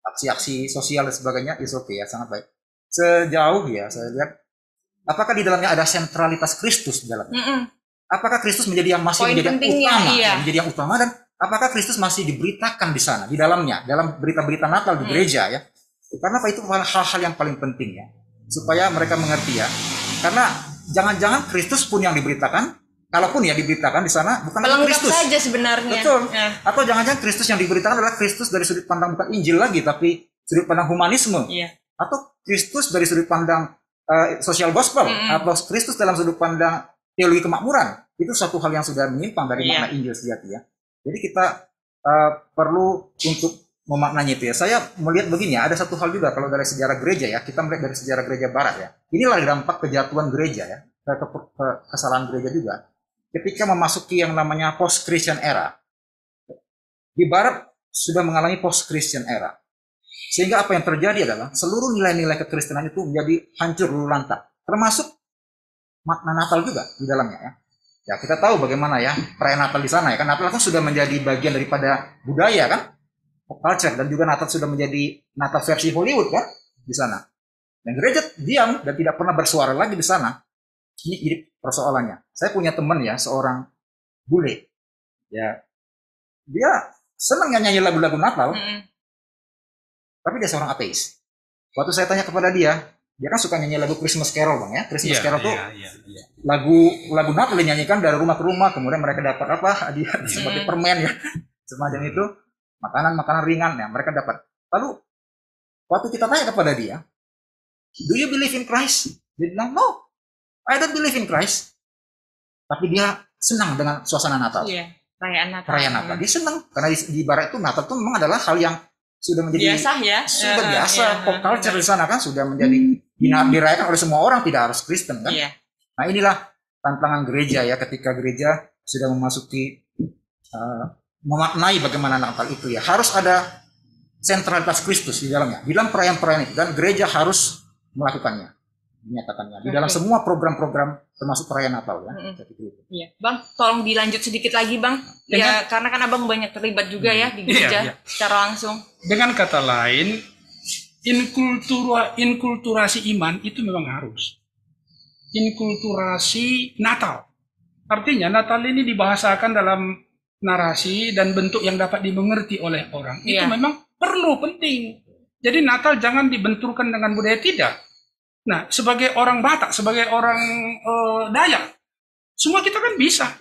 aksi-aksi sosial dan sebagainya, is okay ya, sangat baik. Sejauh ya saya lihat Apakah di dalamnya ada sentralitas Kristus di dalamnya? Mm-mm. Apakah Kristus menjadi yang masih Poin menjadi yang pentingnya, utama, iya. menjadi yang utama, dan apakah Kristus masih diberitakan di sana, di dalamnya, dalam berita-berita Natal di gereja ya? Karena apa, itu hal-hal yang paling penting ya, supaya mereka mengerti ya. Karena jangan-jangan Kristus pun yang diberitakan, kalaupun ya diberitakan di sana bukan lagi Pelengkap Kristus. saja sebenarnya. Betul. Ya. Atau jangan-jangan Kristus yang diberitakan adalah Kristus dari sudut pandang bukan Injil lagi, tapi sudut pandang humanisme. Iya. Atau Kristus dari sudut pandang social gospel, atau Kristus dalam sudut pandang teologi kemakmuran. Itu satu hal yang sudah menyimpang dari makna Injil sejati ya. Jadi kita perlu untuk memaknanya itu ya. Saya melihat begini ya, ada satu hal juga kalau dari sejarah gereja ya, kita melihat dari sejarah gereja barat ya. Inilah dampak kejatuhan gereja ya, kesalahan gereja juga. Ketika memasuki yang namanya post-Christian era, di barat sudah mengalami post-Christian era. Sehingga apa yang terjadi adalah seluruh nilai-nilai kekristenan itu menjadi hancur lulu lantak. Termasuk makna Natal juga di dalamnya ya. Ya kita tahu bagaimana ya perayaan Natal di sana ya kan. Natal kan sudah menjadi bagian daripada budaya kan, culture, dan juga Natal sudah menjadi Natal versi Hollywood kan di sana. Dan gereja diam dan tidak pernah bersuara lagi di sana. Ini jadi persoalannya. Saya punya teman ya, seorang bule. Ya, dia senang nyanyi lagu-lagu Natal, tapi dia seorang ateis. Waktu saya tanya kepada dia kan suka nyanyi lagu Christmas Carol bang ya. Christmas Carol tuh lagu Natal dinyanyikan dari rumah ke rumah, kemudian mereka dapat apa hadiah seperti permen ya, semacam itu, makanan ringan ya mereka dapat. Lalu waktu kita tanya kepada dia, do you believe in Christ? Dia bilang no, I don't believe in Christ. Tapi dia senang dengan suasana Natal. Iya, perayaan Natal. Perayaan Natal dia senang karena di barat itu Natal itu memang adalah hal yang sudah menjadi biasa ya, sudah biasa, pop culture di sana kan sudah menjadi dirayakan oleh semua orang, tidak harus Kristen kan. Nah inilah tantangan gereja ya, ketika gereja sudah memasuki memaknai bagaimana Natal itu ya, harus ada sentralitas Kristus di dalamnya, di dalam perayaan-perayaan itu, dan gereja harus melakukannya, menyatakannya di dalam semua program-program termasuk perayaan Natal ya. Iya, Bang, tolong dilanjut sedikit lagi Bang. Ya, karena kan Abang banyak terlibat juga ya di gereja secara langsung. Dengan kata lain, inkulturasi iman itu memang harus. Inkulturasi Natal. Artinya Natal ini dibahasakan dalam narasi dan bentuk yang dapat dimengerti oleh orang. Itu memang perlu, penting. Jadi Natal jangan dibenturkan dengan budaya, tidak. Nah, sebagai orang Batak, sebagai orang Dayak, semua kita kan bisa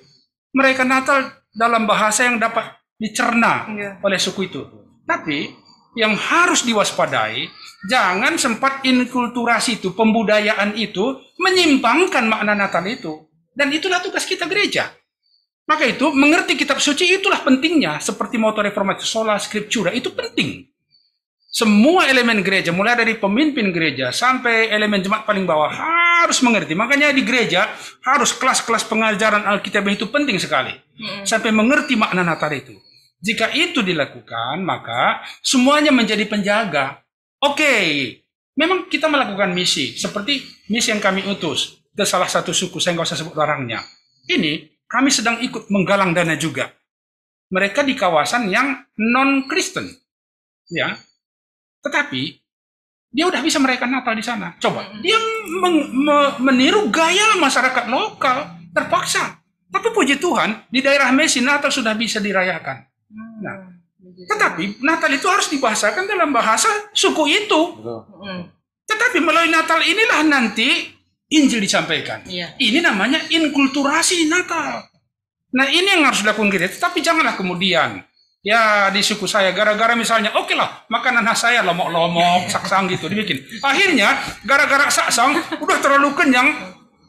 merayakan Natal dalam bahasa yang dapat dicerna oleh suku itu. Tapi yang harus diwaspadai, jangan sempat inkulturasi itu, pembudayaan itu menyimpangkan makna Natal itu. Dan itulah tugas kita gereja. Maka itu mengerti kitab suci itulah pentingnya, seperti motto reformasi sola scriptura itu penting. Semua elemen gereja, mulai dari pemimpin gereja sampai elemen jemaat paling bawah harus mengerti. Makanya di gereja harus kelas-kelas pengajaran Alkitab itu penting sekali. Sampai mengerti makna Natal itu. Jika itu dilakukan, maka semuanya menjadi penjaga. Oke, memang kita melakukan misi. Seperti misi yang kami utus ke salah satu suku, saya nggak usah sebut orangnya. Ini kami sedang ikut menggalang dana juga. Mereka di kawasan yang non-Kristen. Ya. Tetapi dia udah bisa merayakan Natal di sana. Coba, dia meniru gaya masyarakat lokal, terpaksa. Tapi puji Tuhan, di daerah Messi Natal sudah bisa dirayakan. Nah, tetapi Natal itu harus dibahasakan dalam bahasa suku itu. Tetapi melalui Natal inilah nanti Injil disampaikan. Ini namanya inkulturasi Natal. Nah, ini yang harus dilakukan kita. Tapi janganlah kemudian ya di suku saya gara-gara misalnya oke lah makanan khas saya lomok-lomok saksang gitu dibikin. Akhirnya gara-gara saksang udah terlalu kenyang,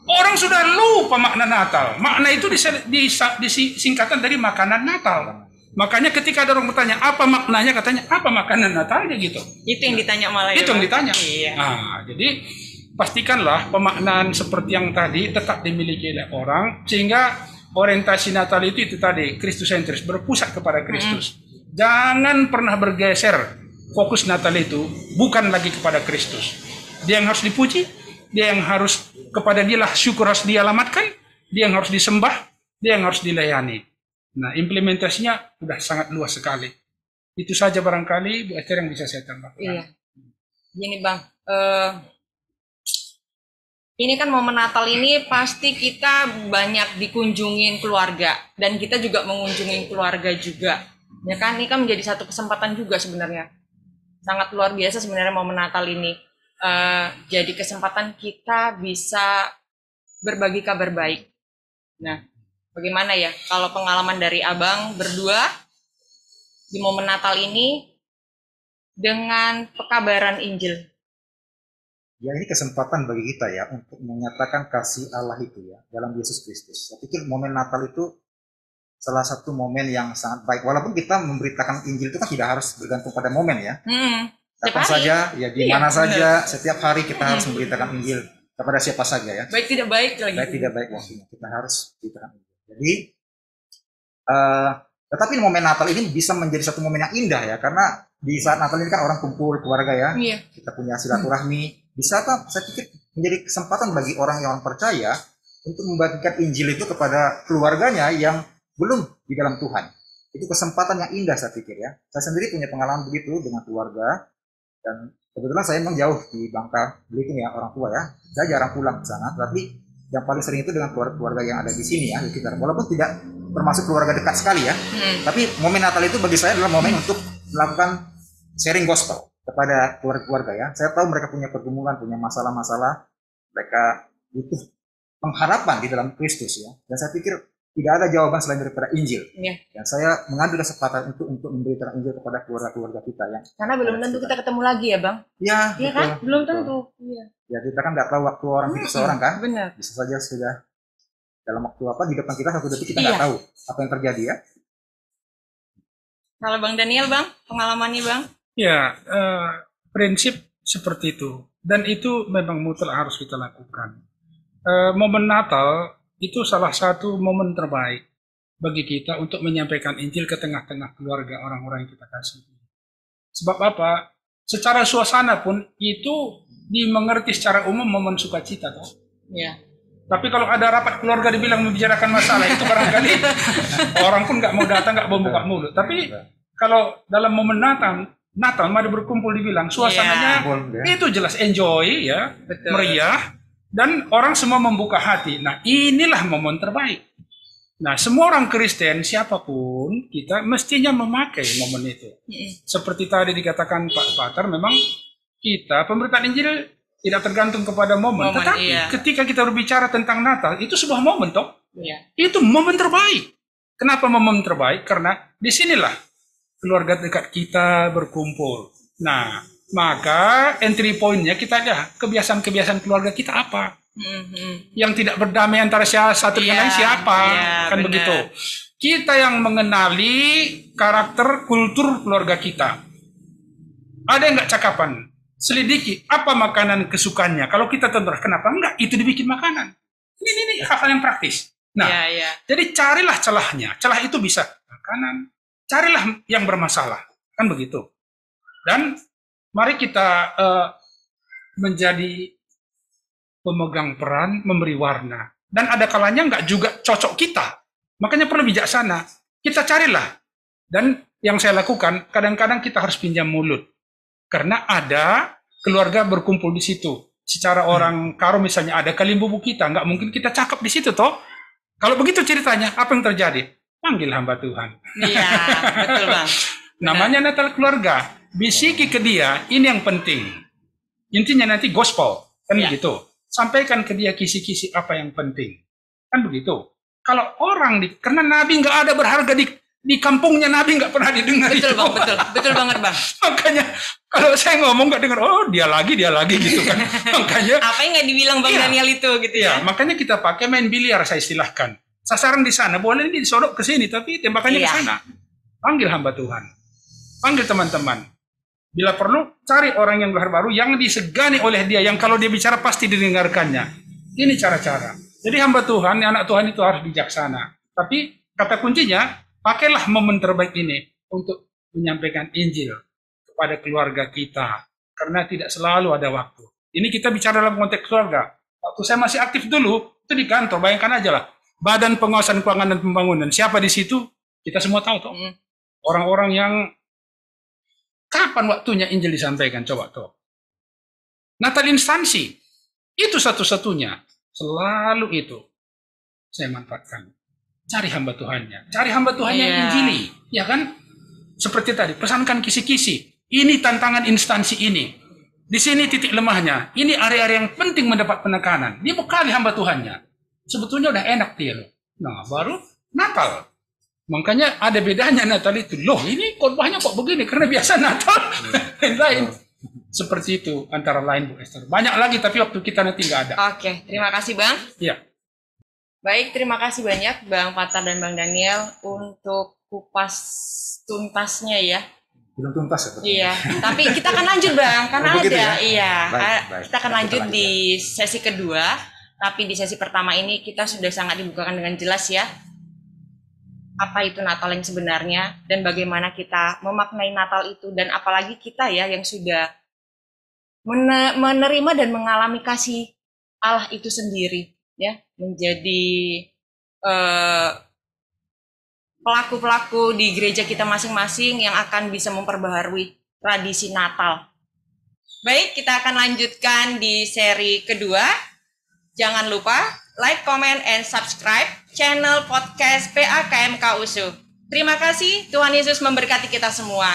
orang sudah lupa makna Natal. Makna itu disingkatan dari makanan Natal. Makanya ketika ada orang bertanya apa maknanya, katanya apa makanan Natalnya gitu. Itu yang ditanya malah. Itu yang ditanya. Nah, jadi pastikanlah pemaknaan seperti yang tadi tetap dimiliki oleh orang, sehingga orientasi Natal itu tadi, Kristus-sentris, berpusat kepada Kristus. Jangan pernah bergeser fokus Natal itu, bukan lagi kepada Kristus. Dia yang harus dipuji, dia yang harus, kepada dialah syukur harus dialamatkan, dia yang harus disembah, dia yang harus dilayani. Nah, implementasinya sudah sangat luas sekali. Itu saja barangkali Bu Esther yang bisa saya tambahkan. Iya. Gini Bang, ini kan momen Natal ini pasti kita banyak dikunjungin keluarga dan kita juga mengunjungi keluarga juga. Ya kan, ini kan menjadi satu kesempatan juga sebenarnya. Sangat luar biasa sebenarnya momen Natal ini. Jadi kesempatan kita bisa berbagi kabar baik. Nah, bagaimana ya kalau pengalaman dari Abang berdua di momen Natal ini dengan pekabaran Injil? Ya, ini kesempatan bagi kita ya untuk menyatakan kasih Allah itu ya dalam Yesus Kristus. Saya pikir momen Natal itu salah satu momen yang sangat baik. Walaupun kita memberitakan Injil itu kan tidak harus bergantung pada momen ya. Kapan saja, ya di mana saja, setiap hari kita harus memberitakan Injil kepada siapa saja ya. Baik tidak baik lagi. Baik tidak baik waktunya. Kita harus beritakan Injil. Jadi, tetapi momen Natal ini bisa menjadi satu momen yang indah ya, karena di saat Natal ini kan orang kumpul keluarga ya. Iya. Kita punya silaturahmi. Bisa apa? Saya pikir menjadi kesempatan bagi orang yang percaya untuk membagikan Injil itu kepada keluarganya yang belum di dalam Tuhan. Itu kesempatan yang indah saya pikir ya. Saya sendiri punya pengalaman begitu dengan keluarga, dan kebetulan saya memang jauh di Bangka Belitung ya, orang tua ya. Saya jarang pulang ke sana, tapi yang paling sering itu dengan keluarga yang ada di sini ya, di sekitar. Walaupun tidak termasuk keluarga dekat sekali ya. Tapi momen Natal itu bagi saya adalah momen untuk melakukan sharing gospel kepada keluarga ya. Saya tahu mereka punya pergumulan, punya masalah-masalah, mereka butuh pengharapan di dalam Kristus ya. Dan saya pikir tidak ada jawaban selain daripada Injil. Iya. Dan saya mengambil kesempatan untuk memberikan Injil kepada keluarga-keluarga kita ya. Karena belum tentu kita ketemu lagi ya, Bang. Ya, Iya kan? Belum tentu. Iya. Ya, kita kan nggak tahu waktu orang hidup seorang kan. Benar. Bisa saja sudah dalam waktu apa di depan kita satu detik kita nggak tahu apa yang terjadi ya. Kalau Bang Daniel, Bang, pengalamannya Bang? Ya, prinsip seperti itu. Dan itu memang mutlak harus kita lakukan. Momen Natal itu salah satu momen terbaik bagi kita untuk menyampaikan Injil ke tengah-tengah keluarga orang-orang yang kita kasih. Sebab apa? Secara suasana pun itu dimengerti secara umum momen sukacita. Iya. Tapi kalau ada rapat keluarga dibilang membicarakan masalah, itu barangkali orang pun nggak mau datang, nggak mau buka mulut. Tapi kalau dalam momen Natal, mari berkumpul dibilang, suasananya itu jelas enjoy ya, Betul. meriah, dan orang semua membuka hati. Nah, inilah momen terbaik. Nah, semua orang Kristen, siapapun, kita mestinya memakai momen itu. Seperti tadi dikatakan Pak Patar, memang kita, pemberitaan Injil tidak tergantung kepada momen. Tetapi ketika kita berbicara tentang Natal, itu sebuah momen, toh? Iya. Itu momen terbaik. Kenapa momen terbaik? Karena disinilah keluarga dekat kita berkumpul. Nah, maka entry point-nya kita lihat kebiasaan-kebiasaan keluarga kita apa. Yang tidak berdamai antara satu dengan lain siapa. Kan benar. Begitu. Kita yang mengenali karakter kultur keluarga kita. Ada yang nggak cakapan? Selidiki apa makanan kesukaannya. Kalau kita tentu kenapa enggak itu dibikin makanan. Ini hal-hal yang praktis. Nah, jadi carilah celahnya. Celah itu bisa makanan. Carilah yang bermasalah. Kan begitu. Dan mari kita menjadi pemegang peran, memberi warna. Dan ada kalanya enggak juga cocok kita. Makanya perlu bijaksana. Kita carilah. Dan yang saya lakukan, kadang-kadang kita harus pinjam mulut. Karena ada keluarga berkumpul di situ. Secara orang Karo misalnya ada kalimbubu kita, nggak mungkin kita cakap di situ toh. Kalau begitu ceritanya, apa yang terjadi? Panggil hamba Tuhan. Iya, betul Bang. Namanya Natal keluarga. Bisiki ke dia, ini yang penting. Intinya nanti gospel, kan begitu. Sampaikan ke dia kisi-kisi apa yang penting. Kan begitu. Kalau orang, karena Nabi nggak ada berharga di kampungnya, Nabi nggak pernah didengar. Betul Bang, betul banget Bang. Makanya kalau saya ngomong nggak dengar, oh dia lagi gitu kan. Makanya apa yang nggak dibilang Bang Daniel itu gitu ya? Makanya kita pakai main biliar, saya istilahkan. Sasaran di sana, boleh disodok ke sini, tapi tembakannya ke sana. Panggil hamba Tuhan, panggil teman-teman. Bila perlu cari orang yang baru yang disegani oleh dia, yang kalau dia bicara pasti didengarkannya. Ini cara-cara. Jadi hamba Tuhan, anak Tuhan itu harus bijaksana. Tapi kata kuncinya, pakailah momen terbaik ini untuk menyampaikan Injil kepada keluarga kita. Karena tidak selalu ada waktu. Ini kita bicara dalam konteks keluarga. Waktu saya masih aktif dulu, itu di kantor. Bayangkan aja lah. Badan Pengawasan Keuangan dan Pembangunan. Siapa di situ? Kita semua tahu toh. Orang-orang yang kapan waktunya Injil disampaikan? Coba toh. Natal instansi. Itu satu-satunya. Selalu itu saya manfaatkan. Cari hamba Tuhannya. Cari hamba Tuhannya yang injili. Ya kan? Seperti tadi, pesankan kisi-kisi. Ini tantangan instansi ini. Di sini titik lemahnya. Ini area-area yang penting mendapat penekanan. Dia bekali hamba Tuhannya. Sebetulnya udah enak dia loh. Nah, baru Natal. Makanya ada bedanya Natal itu. Loh, ini khotbahnya kok begini? Karena biasa Natal lain-lain. Seperti itu antara lain Bu Esther. Banyak lagi tapi waktu kita nanti nggak ada. Oke, terima kasih Bang. Iya. Baik, terima kasih banyak Bang Fatar dan Bang Daniel untuk kupas tuntasnya ya. Belum tuntas ya? Iya, tapi kita akan lanjut Bang, karena Oh, begitu ada, ya? iya, Baik. kita akan lanjut di sesi kedua. Tapi di sesi pertama ini kita sudah sangat dibukakan dengan jelas ya, apa itu Natal yang sebenarnya dan bagaimana kita memaknai Natal itu, dan apalagi kita ya yang sudah menerima dan mengalami kasih Allah itu sendiri ya, menjadi pelaku-pelaku di gereja kita masing-masing yang akan bisa memperbaharui tradisi Natal. Baik, kita akan lanjutkan di seri kedua. Jangan lupa like, comment, and subscribe channel podcast PAKMK USU. Terima kasih, Tuhan Yesus memberkati kita semua.